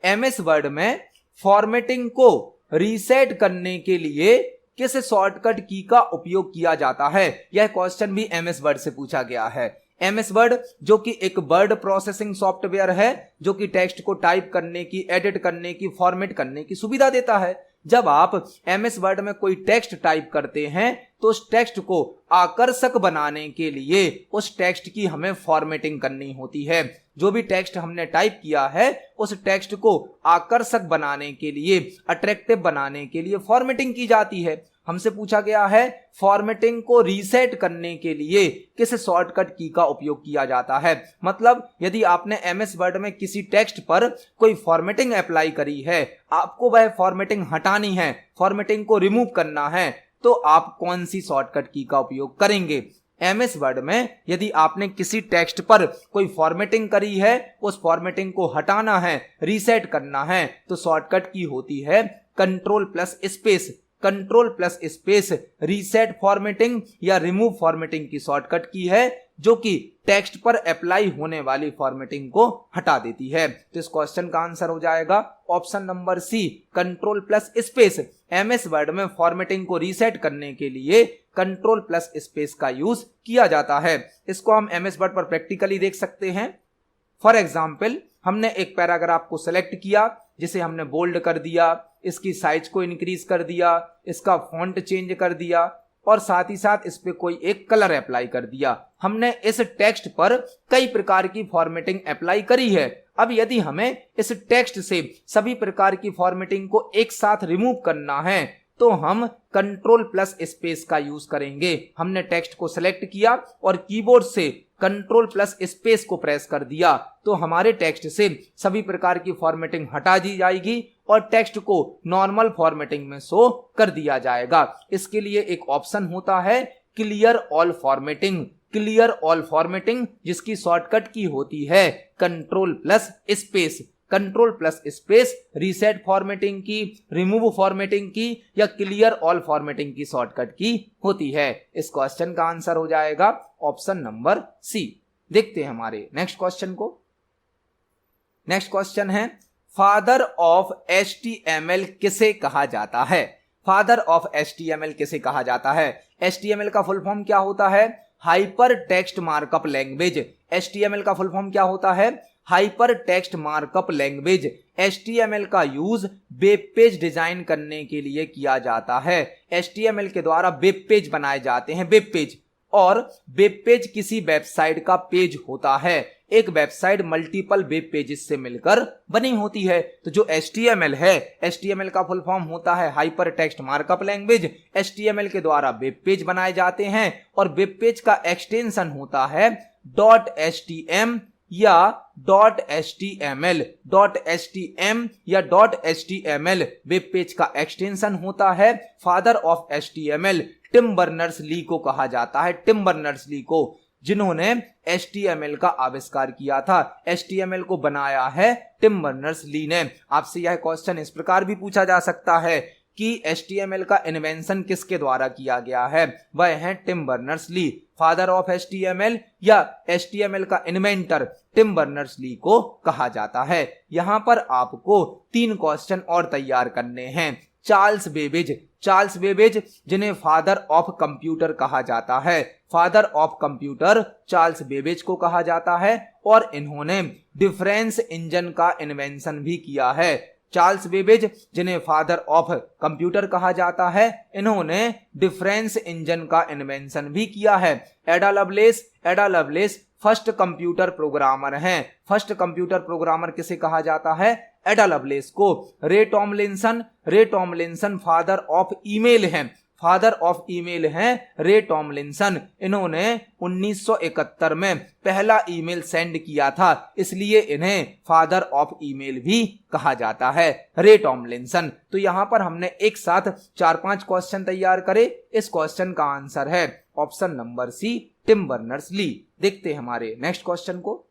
एमएस वर्ड में फॉर्मेटिंग को रीसेट करने के लिए किस शॉर्टकट की का उपयोग किया जाता है। यह क्वेश्चन भी एमएस वर्ड से पूछा गया है। एमएस वर्ड जो कि एक वर्ड प्रोसेसिंग सॉफ्टवेयर है जो कि टेक्स्ट को टाइप करने की, एडिट करने की, फॉर्मेट करने की सुविधा देता है। जब आप एमएस वर्ड में कोई टेक्स्ट टाइप करते हैं तो उस टेक्स्ट को आकर्षक बनाने के लिए उस टेक्स्ट की हमें फॉर्मेटिंग करनी होती है। जो भी टेक्स्ट हमने टाइप किया है उस टेक्स्ट को आकर्षक बनाने के लिए, अट्रैक्टिव बनाने के लिए फॉर्मेटिंग की जाती है। हमसे पूछा गया है फॉर्मेटिंग को रीसेट करने के लिए किस शॉर्टकट की का उपयोग किया जाता है। मतलब यदि आपने एमएस वर्ड में किसी टेक्स्ट पर कोई फॉर्मेटिंग अप्लाई करी है, आपको वह फॉर्मेटिंग हटानी है, फॉर्मेटिंग को रिमूव करना है, तो आप कौन सी शॉर्टकट की का उपयोग करेंगे। एमएस वर्ड में यदि आपने किसी टेक्स्ट पर कोई फॉर्मेटिंग करी है, उस फॉर्मेटिंग को हटाना है, रीसेट करना है, तो शॉर्टकट की होती है control plus space. Control plus space reset formatting या रिमूव फॉर्मेटिंग की शॉर्टकट की है, जो कि टेक्स्ट पर अप्लाई होने वाली फॉर्मेटिंग को हटा देती है। तो इस क्वेश्चन का आंसर हो जाएगा option number C, control plus space. MS Word में फॉर्मेटिंग को रीसेट करने के लिए कंट्रोल प्लस स्पेस का यूज किया जाता है। इसको हम एमएस वर्ड पर प्रैक्टिकली देख सकते हैं। फॉर एग्जाम्पल, हमने एक पैराग्राफ को सिलेक्ट किया, जिसे हमने बोल्ड कर दिया, इसकी साइज को इंक्रीज कर दिया, इसका फॉन्ट चेंज कर दिया और साथ ही साथ इस पे कोई एक कलर अप्लाई कर दिया। हमने इस टेक्स्ट पर कई प्रकार की फॉर्मेटिंग अप्लाई करी है। अब यदि हमें इस टेक्स्ट से सभी प्रकार की फॉर्मेटिंग को एक साथ रिमूव करना है तो हम कंट्रोल प्लस स्पेस का यूज करेंगे। हमने टेक्स्ट को सिलेक्ट किया और कीबोर्ड से कंट्रोल प्लस स्पेस को प्रेस कर दिया तो हमारे टेक्स्ट से सभी प्रकार की फॉर्मेटिंग हटा दी जाएगी और टेक्स्ट को नॉर्मल फॉर्मेटिंग में शो कर दिया जाएगा। इसके लिए एक ऑप्शन होता है clear all formatting. Clear all formatting जिसकी शॉर्टकट की होती है control plus space. Control plus space reset formatting की, रिमूव फॉर्मेटिंग की या क्लियर ऑल फॉर्मेटिंग की शॉर्टकट की होती है। इस क्वेश्चन का आंसर हो जाएगा ऑप्शन नंबर सी। देखते हैं हमारे नेक्स्ट क्वेश्चन को। नेक्स्ट क्वेश्चन है, फादर ऑफ HTML किसे कहा जाता है? फादर ऑफ HTML किसे कहा जाता है? HTML का फुल फॉर्म क्या होता है? Hyper text markup language. HTML का फुल फॉर्म क्या होता है? Hyper text markup language. HTML का यूज वेब पेज डिजाइन करने के लिए किया जाता है। HTML के द्वारा वेब पेज बनाए जाते हैं, वेब पेज। और वेब पेज किसी वेबसाइट का पेज होता है। एक वेबसाइट मल्टीपल वेब पेजेस से मिलकर बनी होती है। तो जो HTML है, HTML का फुल फॉर्म होता है hyper text markup language. HTML के द्वारा वेब पेज बनाए जाते हैं और वेब पेज का एक्सटेंशन होता है .htm या .html। .htm या .html वेब पेज का एक्सटेंशन होता है। Father of HTML Tim Berners-Lee को कहा जाता है। टिम बर्नर्स-ली को, जिन्होंने HTML का आविष्कार किया था। HTML को बनाया है टिम बर्नर्स-ली ने। आपसे यह क्वेश्चन इस प्रकार भी पूछा जा सकता है कि HTML का इन्वेंशन किसके द्वारा किया गया है? वह है Tim Berners-Lee. Father of HTML या HTML का इन्वेंटर टिम बर्नर्स-ली को कहा जाता है। यहां पर आपको 3 क्वेश्चन और तैयार करने हैं। चार्ल्स बेबेज, चार्ल्स बेबेज जिन्हें फादर ऑफ कंप्यूटर कहा जाता है। Father of computer Charles Babbage को कहा जाता है और इन्होंने डिफरेंस इंजन का इन्वेंशन भी किया है। चार्ल्स बेबेज जिन्हें फादर ऑफ कंप्यूटर कहा जाता है, इन्होंने डिफरेंस इंजन का इन्वेंशन भी किया है। एडा लवलेस, एडा लवलेस फर्स्ट कंप्यूटर प्रोग्रामर हैं। फर्स्ट कंप्यूटर प्रोग्रामर किसे कहा जाता है? एडा लवलेस को। रे टॉमलिंसन, रे टॉमलिंसन फादर ऑफ ईमेल हैं। फादर ऑफ ईमेल हैं रे टॉमलिंसन। इन्होंने 1971 में पहला ईमेल सेंड किया था, इसलिए इन्हें फादर ऑफ ईमेल भी कहा जाता है, रे टॉमलिंसन। तो यहां पर हमने एक साथ 4-5 क्वेश्चन तैयार करे। इस क्वेश्चन का आंसर है option number C, Tim Berners-Lee. देखते हैं हमारे नेक्स्ट क्वेश्चन को।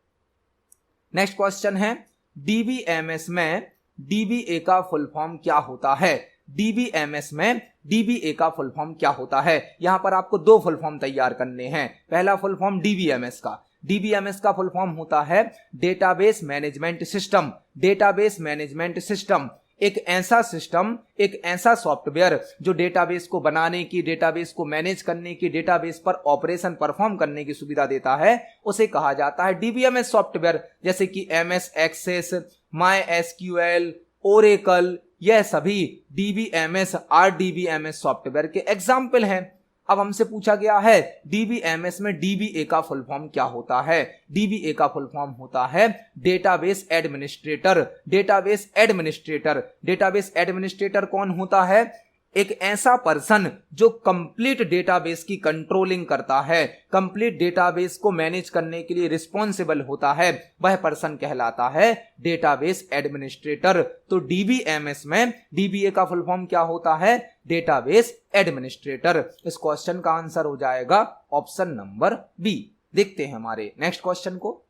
नेक्स्ट क्वेश्चन है, DBMS में DBA का फुल फॉर्म क्या होता है? DBMS में DBA का फुल फॉर्म क्या होता है? यहां पर आपको 2 फुल फॉर्म तैयार करने हैं। पहला फुल फॉर्म DBMS का। DBMS का फुल फॉर्म होता है database management system. Database management system एक ऐसा सिस्टम, एक ऐसा सॉफ्टवेयर जो डेटाबेस को बनाने की, डेटाबेस को मैनेज करने की, डेटाबेस पर ऑपरेशन परफॉर्म करने की सुविधा देता है, उसे कहा जाता है DBMS सॉफ्टवेयर। जैसे कि MS एक्सेस, MySQL, ओरेकल, यह सभी DBMS, RDBMS सॉफ्टवेयर के एग्जाम्पल हैं। अब हमसे पूछा गया है DBMS में DBA का फुल फॉर्म क्या होता है? DBA का फुल फॉर्म होता है database administrator. Database administrator, database administrator कौन होता है? एक ऐसा पर्सन जो कंप्लीट डेटाबेस की कंट्रोलिंग करता है, कंप्लीट डेटाबेस को मैनेज करने के लिए रिस्पॉन्सिबल होता है, वह पर्सन कहलाता है डेटाबेस एडमिनिस्ट्रेटर। तो DBMS में DBA का फुल फॉर्म क्या होता है? Database administrator. इस क्वेश्चन का आंसर हो जाएगा ऑप्शन नंबर बी। देखते हैं हमारे नेक्स्ट क्वेश्चन को।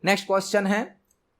नेक्स्ट क्वेश्चन है,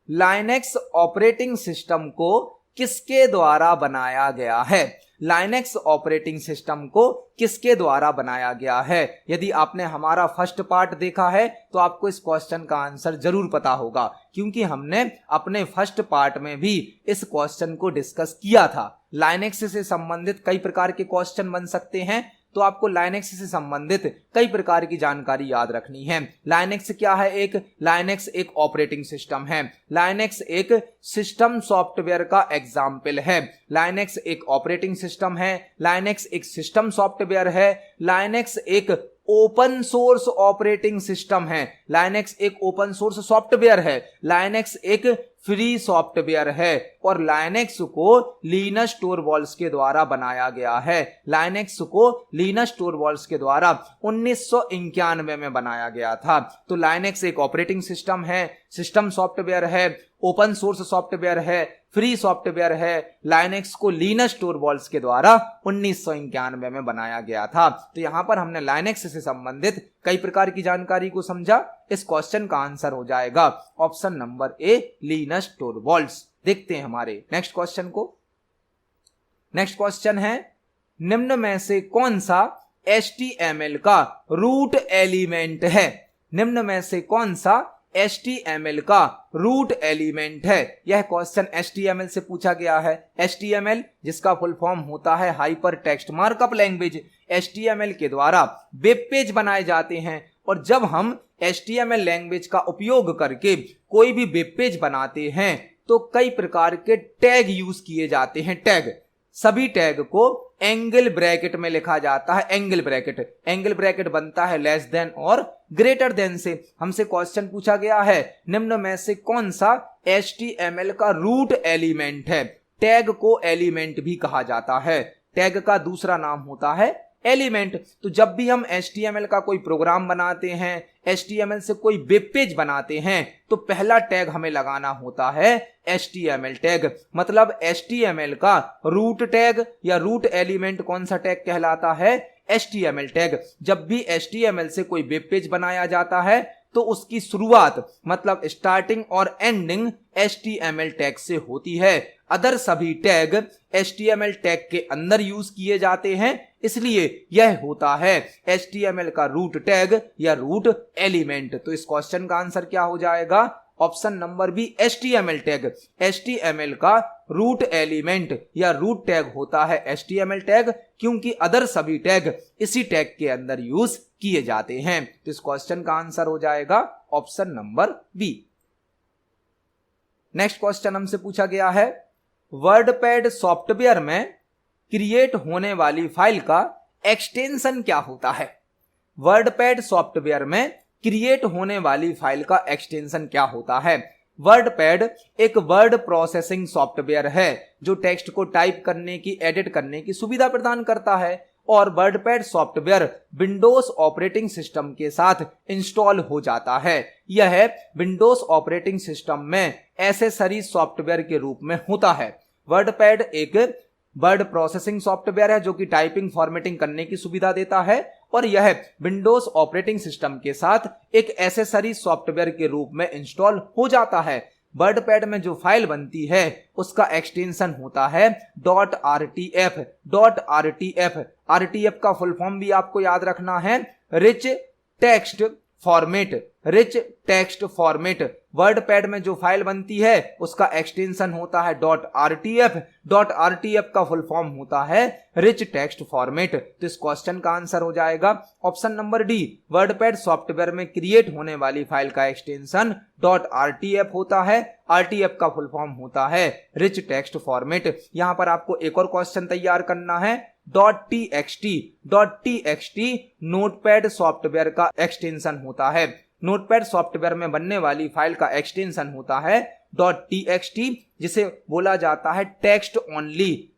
लाइनेक्स ऑपरेटिंग सिस्टम को किसके द्वारा बनाया गया है? लाइनेक्स ऑपरेटिंग सिस्टम को किसके द्वारा बनाया गया है? यदि आपने हमारा फर्स्ट पार्ट देखा है तो आपको इस क्वेश्चन का आंसर जरूर पता होगा, क्योंकि हमने अपने फर्स्ट पार्ट में भी इस क्वेश्चन को डिस्कस किया था। लाइनेक्स से संबंधित कई प्रकार के क्वेश्चन बन सकते हैं, तो आपको लाइनेक्स से संबंधित कई प्रकार की जानकारी याद रखनी है। लाइनेक्स क्या है? लाइनेक्स एक ऑपरेटिंग सिस्टम है। लाइनेक्स एक सिस्टम सॉफ्टवेयर का एग्जाम्पल है। लाइनेक्स एक ऑपरेटिंग सिस्टम है। लाइनेक्स एक सिस्टम सॉफ्टवेयर है। लाइनेक्स एक ओपन सोर्स ऑपरेटिंग सिस्टम है। लाइनेक्स एक ओपन सोर्स सॉफ्टवेयर है। लाइनेक्स एक फ्री सॉफ्टवेयर है और लाइनेक्स को लिनस टोरवाल्ड्स के द्वारा बनाया गया है। लाइनेक्स को लिनस टोरवाल्ड्स के द्वारा 1991 में बनाया गया था। तो लाइनेक्स एक ऑपरेटिंग सिस्टम है, सिस्टम सॉफ्टवेयर है, ओपन सोर्स सॉफ्टवेयर है, फ्री सॉफ्टवेयर है। लाइनेक्स को लिनस टोरवाल्ड्स के द्वारा 1991 में बनाया गया था। तो यहां पर हमने लाइनेक्स से संबंधित कई प्रकार की जानकारी को समझा। इस क्वेश्चन का आंसर हो जाएगा ऑप्शन नंबर ए, लिनस टोरवाल्ड्स। देखते हैं हमारे नेक्स्ट क्वेश्चन को। नेक्स्ट क्वेश्चन है, निम्न में से कौन सा HTML का रूट एलिमेंट है? निम्न में से कौन सा HTML का रूट एलिमेंट है? यह क्वेश्चन HTML से पूछा गया है। HTML जिसका फुल फॉर्म होता है hyper text markup language. HTML के द्वारा वेब पेज बनाए जाते हैं और जब हम HTML लैंग्वेज का उपयोग करके कोई भी वेब पेज बनाते हैं तो कई प्रकार के टैग यूज किए जाते हैं। टैग, सभी टैग को एंगल ब्रैकेट में लिखा जाता है। एंगल ब्रैकेट बनता है लेस देन और ग्रेटर देन से। हमसे क्वेश्चन पूछा गया है, निम्न में से कौन सा HTML का रूट एलिमेंट है? टैग को एलिमेंट भी कहा जाता है। टैग का दूसरा नाम होता है एलिमेंट। तो जब भी हम HTML का कोई प्रोग्राम बनाते हैं, HTML से कोई वेब पेज बनाते हैं, तो पहला टैग हमें लगाना होता है HTML टैग। मतलब HTML का रूट टैग या रूट एलिमेंट कौन सा टैग कहलाता है? HTML tag. जब भी HTML से कोई वेब पेज बनाया जाता है तो उसकी शुरुआत मतलब स्टार्टिंग और एंडिंग HTML टैग से होती है। अदर सभी टैग HTML टैग के अंदर यूज किए जाते हैं, इसलिए यह होता है HTML का रूट टैग या रूट एलिमेंट। तो इस क्वेश्चन का आंसर क्या हो जाएगा? Option number B, HTML tag. HTML का रूट एलिमेंट या रूट टैग होता है HTML टैग, क्योंकि अदर सभी टैग इसी टैग के अंदर यूज किए जाते हैं। तो इस क्वेश्चन का आंसर हो जाएगा option number B. Next question हमसे पूछा गया है, वर्डपैड सॉफ्टवेयर में क्रिएट होने वाली फाइल का एक्सटेंशन क्या होता है? वर्डपैड सॉफ्टवेयर में क्रिएट होने वाली फाइल का एक्सटेंशन क्या होता है? वर्डपैड एक वर्ड प्रोसेसिंग सॉफ्टवेयर है जो टेक्स्ट को टाइप करने की, एडिट करने की सुविधा प्रदान करता है और WordPad software Windows operating system के साथ इंस्टॉल हो जाता है। यह विंडोज ऑपरेटिंग सिस्टम में एसेसरी सॉफ्टवेयर के रूप में होता है। वर्डपैड एक वर्ड प्रोसेसिंग सॉफ्टवेयर है जो कि टाइपिंग, फॉर्मेटिंग करने की सुविधा देता है और यह विंडोज ऑपरेटिंग सिस्टम के साथ एक एसेसरी सॉफ्टवेयर के रूप में इंस्टॉल हो जाता है। वर्डपैड में जो फाइल बनती है उसका एक्सटेंशन होता है .rtf। RTF का फुल फॉर्म भी आपको याद रखना है, रिच टेक्स्ट फॉर्मेट। वर्डपैड में जो फाइल बनती है उसका एक्सटेंशन होता है .rtf का फुल फॉर्म होता है रिच टेक्स्ट फॉर्मेट। तो इस क्वेश्चन का आंसर हो जाएगा option number D, WordPad software में क्रिएट होने वाली फाइल का एक्सटेंशन .rtf होता है। RTF का फुल फॉर्म होता है रिच टेक्स्ट फॉर्मेट। यहां पर आपको एक और क्वेश्चन तैयार करना है। .txt नोटपैड सॉफ्टवेयर का एक्सटेंशन होता है। नोटपैड सॉफ्टवेयर में बनने वाली फाइल का एक्सटेंशन होता है .txt, जिसे बोला जाता है टेक्स्ट ओनली।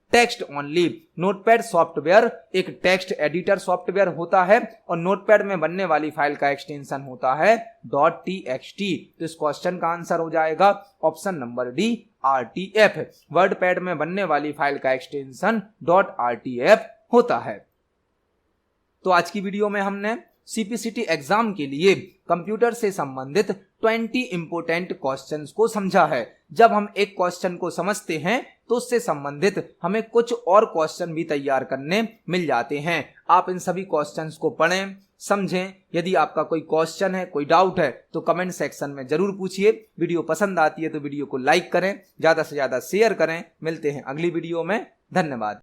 नोटपैड सॉफ्टवेयर एक टेक्स्ट एडिटर सॉफ्टवेयर होता है और नोटपैड में बनने वाली फाइल का एक्सटेंशन होता है .txt। तो इस क्वेश्चन का आंसर हो जाएगा option number D, RTF। WordPad में बनने वाली फाइल का एक्सटेंशन .rtf होता है। तो आज की वीडियो में हमने CPCT एग्जाम के लिए कंप्यूटर से संबंधित 20 इंपोर्टेंट क्वेश्चंस को समझा है। जब हम एक क्वेश्चन को समझते हैं तो उससे संबंधित हमें कुछ और क्वेश्चन भी तैयार करने मिल जाते हैं। आप इन सभी क्वेश्चंस को पढ़ें, समझें। यदि आपका कोई क्वेश्चन है, कोई डाउट है तो कमेंट सेक्शन में जरूर पूछिए। वीडियो पसंद आती है तो वीडियो को लाइक करें, ज्यादा से ज्यादा शेयर करें। मिलते हैं अगली वीडियो में। धन्यवाद।